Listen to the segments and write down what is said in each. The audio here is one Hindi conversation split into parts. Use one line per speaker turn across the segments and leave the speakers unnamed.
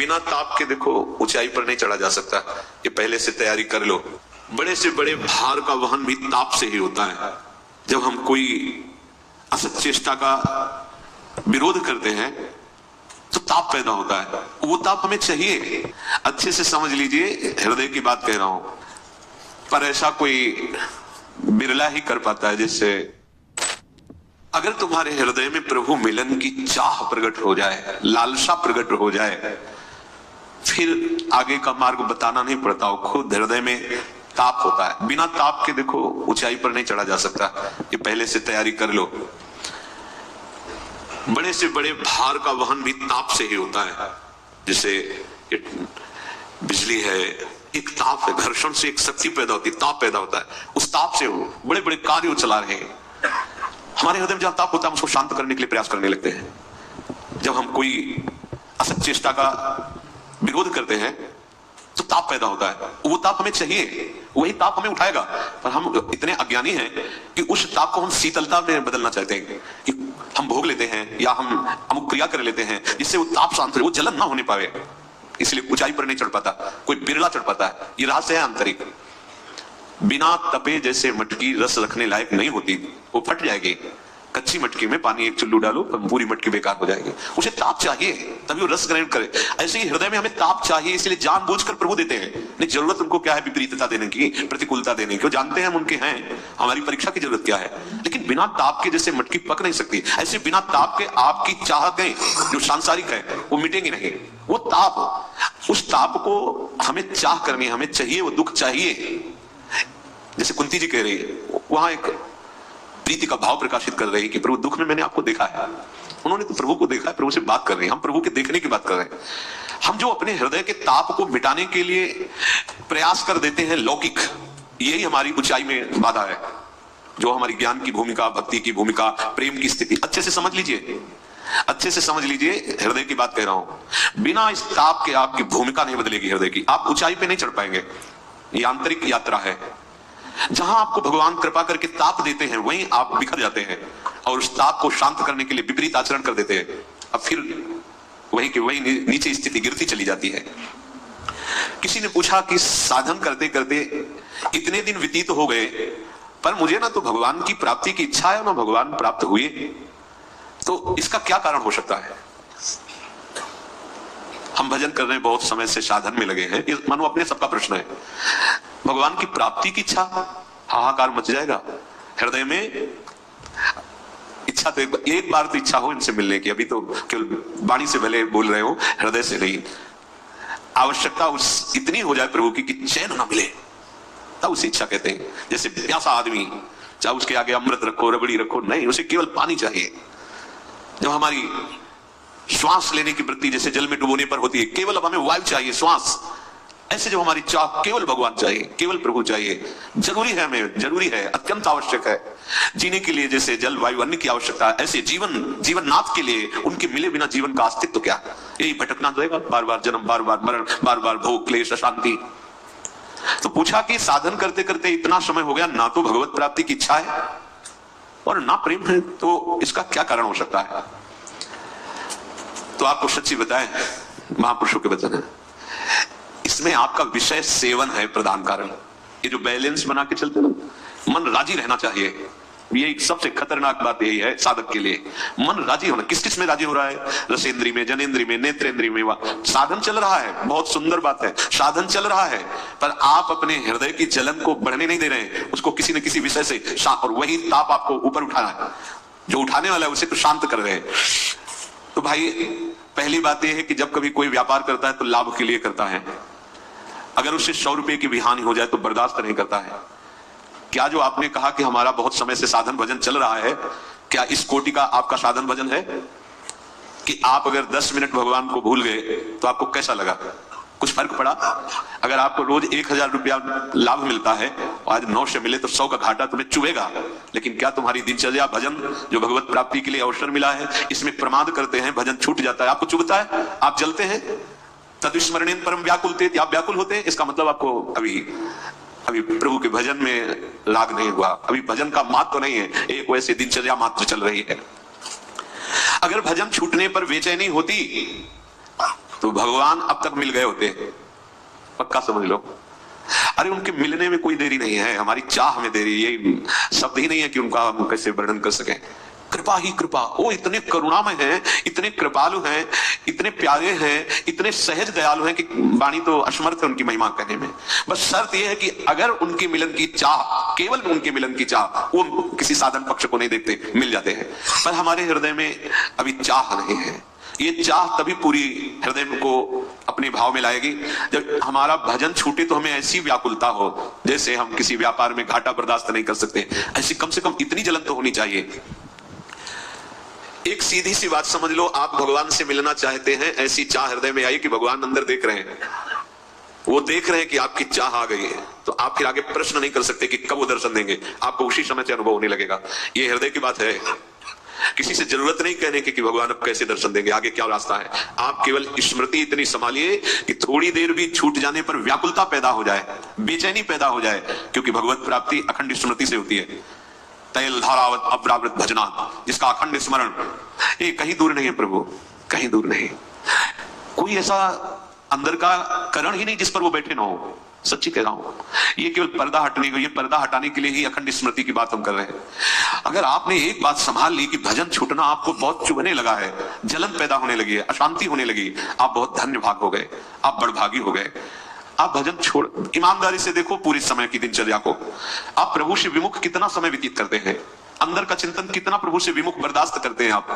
बिना ताप के देखो ऊंचाई पर नहीं चढ़ा जा सकता। ये पहले से तैयारी कर लो। बड़े से बड़े भार का वहन भी ताप से ही होता है। जब हम कोई असत चेष्टा का विरोध करते हैं तो ताप पैदा होता है। वो ताप हमें चाहिए। अच्छे से समझ लीजिए, हृदय की बात कह रहा हूं, पर ऐसा कोई बिरला ही कर पाता है जिससे अगर तुम्हारे हृदय में प्रभु मिलन की चाह प्रकट हो जाए, लालसा प्रकट हो जाए, फिर आगे का मार्ग बताना नहीं पड़ता। वो खुद हृदय में ताप होता है। बिना ताप के देखो ऊंचाई पर नहीं चढ़ा जा सकता। ये पहले से तैयारी कर लो। बड़े से बड़े भार का वहन भी ताप से ही होता है। जैसे बिजली है, एक ताप है, घर्षण से एक शक्ति पैदा होती है, ताप पैदा होता है। उस ताप से वो बड़े बड़े कार्य चला रहे हैं। हमारे हृदय में जहां ताप होता है हम उसको शांत करने के लिए प्रयास करने लगते हैं। जब हम कोई असत चेष्टा का विरोध करते हैं तो ताप पैदा होता है। वो ताप हमें चाहिए, वही ताप हमें उठाएगा। पर हम इतने अज्ञानी हैं कि उस ताप को हम शीतलता में बदलना चाहते हैं कि हम भोग लेते हैं या हम अमुक क्रिया कर लेते हैं जिससे वो ताप शांत हो, वो जलन ना होने पावे। इसलिए ऊंचाई पर नहीं चढ़ पाता, कोई बिरला चढ़ पाता है। ये रहस्य है आंतरिक। बिना तपे जैसे मटकी रस रखने लायक नहीं होती, वो फट जाएगी। कच्ची मटकी में पानी एक चुल्लू डालो, पूरी मटकी बेकार हो जाएगी। उसे ताप चाहिए तभी वो रस ग्रहण करे। ऐसे ही हृदय में हमें ताप चाहिए, इसलिए जानबूझकर प्रभु देते हैं। नहीं, जरूरत उनको क्या है विपरीतता देने की, प्रतिकूलता देने की। जानते हैं हम उनके हैं, हमारी परीक्षा की जरूरत क्या है। लेकिन बिना ताप के जैसे मटकी पक नहीं सकती, ऐसे बिना ताप के आपकी चाहतें जो सांसारिक है वो मिटेंगी नहीं। वो ताप, उस ताप को हमें चाह करनी, हमें चाहिए, वो दुख चाहिए। जैसे कुंती जी कह रही है, वहां एक प्रीति का भाव प्रकाशित कर रही है कि प्रभु दुख में मैंने आपको देखा है। उन्होंने तो प्रभु को देखा है, प्रभु से बात कर रहे हैं। हम प्रभु के देखने की बात कर रहे हैं। हम जो अपने हृदय के ताप को मिटाने के लिए प्रयास कर देते हैं लौकिक, यही हमारी ऊंचाई में बाधा है। जो हमारी ज्ञान की भूमिका, भक्ति की भूमिका, प्रेम की स्थिति, अच्छे से समझ लीजिए, अच्छे से समझ लीजिए। हृदय की बात कह रहा हूं। बिना इस ताप के आपकी भूमिका नहीं बदलेगी हृदय की। आप ऊंचाई पे नहीं चढ़ पाएंगे। ये आंतरिक यात्रा है। जहां आपको भगवान कृपा करके ताप देते हैं वहीं आप बिखर जाते हैं और उस ताप को शांत करने के लिए विपरीत आचरण कर देते हैं। अब फिर वहीं के वहीं नीचे स्थिति गिरती चली जाती है। किसी ने पूछा कि साधन करते करते इतने दिन व्यतीत हो गए, पर मुझे ना तो भगवान की प्राप्ति की इच्छा है ना भगवान प्राप्त हुए, तो इसका क्या कारण हो सकता है। हम भजन कर रहे हैं, बहुत समय से साधन में लगे हैं, मानो अपने सबका प्रश्न है। भगवान की प्राप्ति की इच्छा, हाहाकार मच जाएगा हृदय में। इच्छा तो एक बार तो इच्छा हो इनसे मिलने की, अभी तो केवल वाणी से भले बोल रहे हो, हृदय से नहीं। आवश्यकता उस इतनी हो जाए प्रभु की कि चैन ना मिले, तब उसे इच्छा कहते हैं। जैसे प्यासा आदमी, चाहे उसके आगे अमृत रखो, रबड़ी रखो, नहीं, उसे केवल पानी चाहिए। जब हमारी श्वास लेने की वृत्ति जैसे जल में डुबोने पर होती है, केवल अब हमें वायु चाहिए, श्वास, ऐसे जब हमारी चाह केवल भगवान चाहिए, केवल प्रभु चाहिए, जरूरी है, हमें जरूरी है, अत्यंत आवश्यक है जीने के लिए। जैसे जल वायु अन्न की आवश्यकता है, ऐसे जीवननाथ के लिए उनके मिले बिना जीवन का अस्तित्व क्या, यही भटकना रहेगा, बार बार जन्म, बार बार मरण, बार बार भोग क्लेश अशांति। तो पूछा कि साधन करते करते इतना समय हो गया, ना तो भगवत प्राप्ति की इच्छा है और ना प्रेम है, तो इसका क्या कारण हो सकता है। तो आपको सच्ची बताएं, महापुरुषों के वचन है, इसमें आपका विषय सेवन है प्रधान कारण। ये जो बैलेंस बना के चलते ना, मन राजी रहना चाहिए। यही सबसे खतरनाक बात यही है साधक के लिए, मन राजी होना। किस किस में राजी हो रहा है, रसेंद्री में, जनेंद्री में, नेत्रेंद्री में। साधन चल रहा है, बहुत सुंदर बात है, साधन चल रहा है, पर आप अपने हृदय की जलन को बढ़ने नहीं दे रहे हैं, उसको किसी न किसी विषय से और वही ताप आपको ऊपर उठाना है, जो उठाने वाला है उसे तो शांत कर रहे हैं। तो भाई पहली बात यह है कि जब कभी कोई व्यापार करता है तो लाभ के लिए करता है। अगर उसे 100 रुपए की भी हानि हो जाए तो बर्दाश्त नहीं करता है। क्या जो आपने कहा कि हमारा बहुत समय से साधन भजन चल रहा है, क्या इस कोटि का आपका साधन भजन है कि आप अगर 10 मिनट भगवान को भूल गए तो आपको कैसा लगा, कुछ फर्क पड़ा? अगर आपको रोज 1000 रुपया लाभ मिलता है और आज 900 मिले तो 100 का घाटा तुम्हें चुभेगा। लेकिन क्या तुम्हारी दिनचर्या भजन जो भगवत प्राप्ति के लिए अवसर मिला है इसमें प्रमाद करते हैं, भजन छूट जाता है, आपको चुभता है, आप जलते हैं। तद्विस्मरणेन परम व्याकुलते, आप व्याकुल होते हैं, इसका मतलब आपको अभी प्रभु के भजन में लाग नहीं हुआ, अभी भजन का मात तो नहीं है, एक वैसे दिनचर्या मात्र चल रही है। अगर भजन छूटने पर बेचैनी होती तो भगवान अब तक मिल गए होते, पक्का समझ लो। अरे उनके मिलने में कोई देरी नहीं है, हमारी चाह में देरी, ये शब्द ही नहीं है कि उनका हम कैसे वर्णन कर सकें। कृपा ही कृपा, वो इतने करुणामय हैं, इतने कृपालु हैं, इतने प्यारे हैं, इतने सहज दयालु हैं कि वाणी तो असमर्थ है उनकी महिमा कहने में। बस शर्त यह है कि अगर उनके मिलन की चाह, केवल उनके मिलन की चाह, वो किसी साधन पक्ष को नहीं देखते, मिल जाते हैं। पर हमारे हृदय में अभी चाह नहीं है। ये चाह तभी पूरी हृदय को अपने भाव में लाएगी जब हमारा भजन छूटे तो हमें ऐसी व्याकुलता हो, जैसे हम किसी व्यापार में घाटा बर्दाश्त नहीं कर सकते, ऐसी कम से कम इतनी जलन तो होनी चाहिए। एक सीधी सी बात समझ लो, आप भगवान से मिलना चाहते हैं, ऐसी चाह हृदय में आई कि भगवान अंदर देख रहे हैं, वो देख रहे हैं कि आपकी चाह आ गई है, तो आप फिर आगे प्रश्न नहीं कर सकते कि कब वो दर्शन देंगे, आपको उसी समय से अनुभव होने लगेगा। ये हृदय की बात है, किसी से जरूरत नहीं कहने की कि भगवान अब कैसे दर्शन देंगे, आगे क्या रास्ता है। आप केवल स्मृति इतनी संभालिए कि थोड़ी देर भी छूट जाने पर व्याकुलता पैदा हो जाए, बेचैनी पैदा हो जाए, क्योंकि भगवत प्राप्ति अखंड स्मृति से होती है। तैल धारावत अपरावृत भजना, जिसका अखंड स्मरण ये कहीं दूर नहीं है प्रभु, कहीं दूर नहीं। कोई ऐसा अंदर का करण ही नहीं जिस पर वो बैठे ना हो, सच्ची कह रहा हूं। ये केवल पर्दा हटने को, ये पर्दा हटाने के लिए ही अखंड स्मृति की बात हम कर रहे हैं। अगर आपने एक बात संभाल ली कि भजन छूटना आपको बहुत चुभने लगा है, जलन पैदा होने लगी है, अशांति होने लगी, आप बहुत धन्य भाग हो गए, आप बड़भागी हो गए। आप भजन छोड़, ईमानदारी से देखो पूरी समय की दिनचर्या को, आप प्रभु से विमुख कितना समय व्यतीत करते हैं, अंदर का चिंतन कितना प्रभु से विमुख बर्दाश्त करते हैं आप।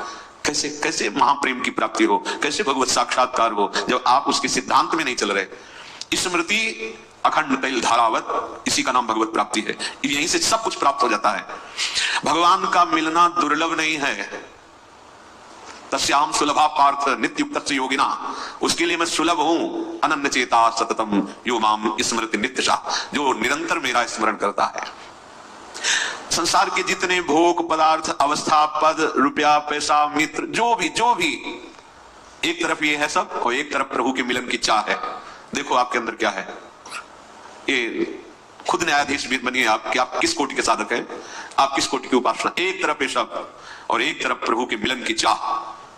कैसे कैसे महाप्रेम की प्राप्ति हो, कैसे भगवत साक्षात्कार हो जब आप उसके सिद्धांत में नहीं चल रहे। स्मृति अखंड तैल धारावत, इसी का नाम भगवत प्राप्ति है। यहीं से सब कुछ प्राप्त हो जाता है। भगवान का मिलना दुर्लभ नहीं है। तस्याम सुलभा पार्थ नित्युक्त योगिना, उसके लिए मैं सुलभ हूं। अनन्य चेता सततम यो माम स्मृति नित्यशा, जो निरंतर मेरा स्मरण करता है। संसार के जितने भोग पदार्थ, अवस्था, पद, रुपया, पैसा, मित्र, जो भी एक तरफ ये है सब, और एक तरफ प्रभु के मिलन की चाह है। देखो आपके अंदर क्या है, ये खुद न्यायाधीश भी बनिए आप कि आप किस कोटि के साधक हैं, आप किस कोटि की उपासना। एक तरफ ये सब और एक तरफ प्रभु के मिलन की चाह,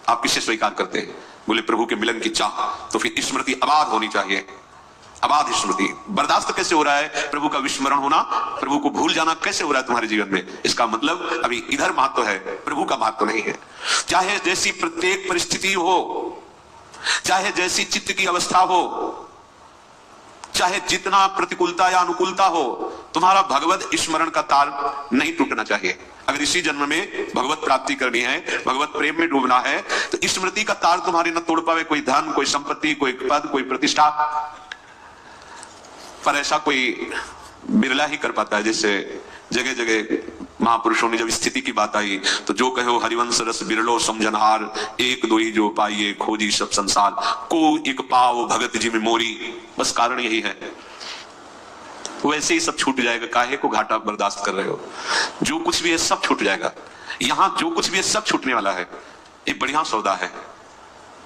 आप किसे स्वीकार करते हैं? बोले प्रभु के मिलन की चाह। तो फिर स्मृति अबाध होनी चाहिए, अबाध स्मृति। बर्दाश्त कैसे हो रहा है प्रभु का विस्मरण होना, प्रभु को भूल जाना कैसे हो रहा है तुम्हारे जीवन में? इसका मतलब अभी इधर महत्व है, प्रभु का महत्व नहीं है। चाहे जैसी प्रत्येक परिस्थिति हो, चाहे जैसी चित्त की अवस्था हो, चाहे जितना प्रतिकूलता या अनुकूलता हो, तुम्हारा भगवत स्मरण का तार नहीं टूटना चाहिए। अगर इसी जन्म में भगवत प्राप्ति करनी है, भगवत प्रेम में डूबना है, तो स्मृति का तार तुम्हारे न तोड़ पावे कोई धन, कोई संपत्ति, कोई पद, कोई प्रतिष्ठा। पर ऐसा कोई बिरला ही कर पाता है। जैसे जगह जगह महापुरुषों ने जब स्थिति की बात आई तो जो कहो हरिवंश रस बिरलो समझनहार, एक दो ही जो पाइए खोजी सब संसार, को एक पाव भगत जी में मोरी। बस कारण यही है, वैसे ही सब छूट जाएगा। काहे को घाटा बर्दाश्त कर रहे हो? जो कुछ भी है सब छूट जाएगा। यहां जो कुछ भी है सब छूटने वाला है। एक बढ़िया सौदा है।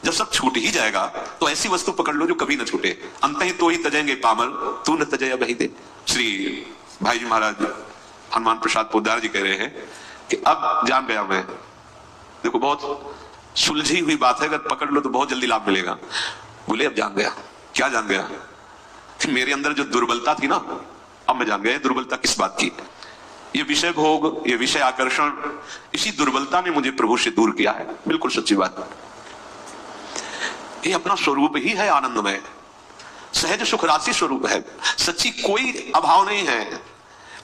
जब सब छूट ही जाएगा तो ऐसी वस्तु पकड़ लो जो कभी न छूटे। अंत ही तो ही तजेंगे पामल, तू न तजया बही दे। श्री भाई जी महाराज हनुमान प्रसाद पोद्दार जी कह रहे हैं कि अब जान गया मैं। देखो बहुत सुलझी हुई बात है, अगर पकड़ लो तो बहुत जल्दी लाभ मिलेगा। बोले अब जान गया। क्या जान गया? कि मेरे अंदर जो दुर्बलता थी ना, अब मैं जान गया दुर्बलता किस बात की। ये विषय भोग, ये विषय आकर्षण, इसी दुर्बलता ने मुझे प्रभु से दूर किया है। बिल्कुल सच्ची बात। ये अपना स्वरूप ही है आनंदमय, सहज सुख राशि स्वरूप है। सच्ची कोई अभाव नहीं है,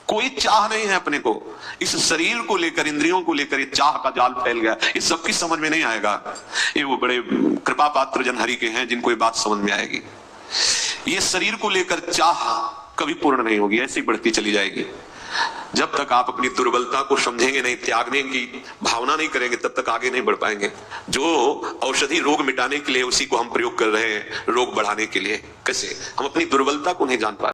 कोई चाह नहीं है अपने को। इस शरीर को लेकर, इंद्रियों को लेकर ये चाह का जाल फैल गया। ये सबकी समझ में नहीं आएगा। ये वो बड़े कृपा पात्र जन हरि के हैं जिनको ये बात समझ में आएगी। ये शरीर को लेकर चाह कभी पूर्ण नहीं होगी, ऐसी बढ़ती चली जाएगी। जब तक आप अपनी दुर्बलता को समझेंगे नहीं, त्यागने की भावना नहीं करेंगे, तब तक आगे नहीं बढ़ पाएंगे। जो औषधि रोग मिटाने के लिए उसी को हम प्रयोग कर रहे हैं रोग बढ़ाने के लिए। कैसे? हम अपनी दुर्बलता को नहीं जान पा रहे।